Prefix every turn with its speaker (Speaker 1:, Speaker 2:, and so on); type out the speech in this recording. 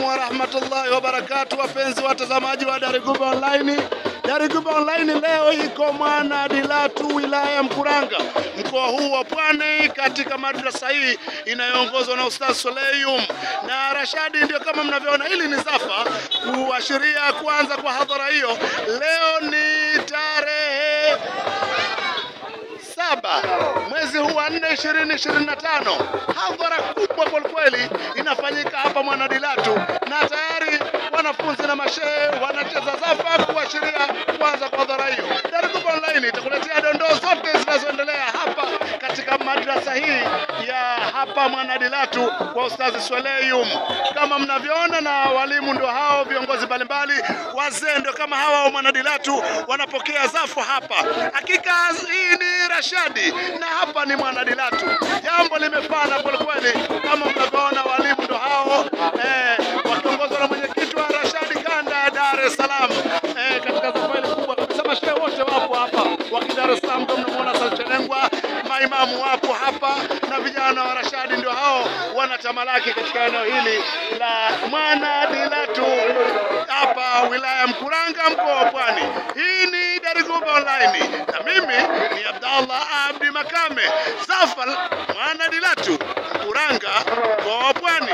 Speaker 1: alaikum wa rahmatullahi wa barakatuh, wapenzi watazamaji wa Darigube Online. Darigube Online leo iko Mwanadilatu, wilaya Mkuranga, mkoa huu wa Pwani, katika madrasa hii inayoongozwa na Ustaz Soleyum na Rashadi. Ndio kama mnavyoona, hili ni zafa kuashiria kuanza kwa hadhara hiyo. Leo ni tarehe 7 mwezi huu wa 4 2025. Hadhara kubwa kwa kweli inafanyika hapa Mwanadilatu, na tayari wanafunzi na mashehe wanacheza zafa kuashiria kuanza kwa hadhara hiyo. Darigube Online itakuletea dondoo zote zinazoendelea hapa katika madrasa hii ya hapa Mwanadilatu kwa Ustazi Soleyum. Kama mnavyoona, na walimu ndio hao, viongozi mbalimbali, wazee ndio kama hawa wa Mwanadilatu wanapokea zafa hapa. Hakika hii ni Rashadi na hapa ni Mwanadilatu. Jambo limefana kwa kweli, kama mnavyoona, walimu ndio hao wakiongozwa na mwenyekiti wa Rashadi kanda ya Dar es Salaam. Katika zafa ile kubwa kabisa, mashehe wote wapo hapa wa Dar es Salaam, ndio mnamuona Salchelengwa, maimamu wapo hapa, na vijana wa Rashadi ndio hao wanatamalaki katika eneo hili la Mwanadilatu hapa wilaya Mkuranga, mkoa wa Pwani. Hii ni Darigube Online na mimi ni Abdallah Abdi Makame. Zafa Mwanadilatu Mkuranga, mkoa wa Pwani.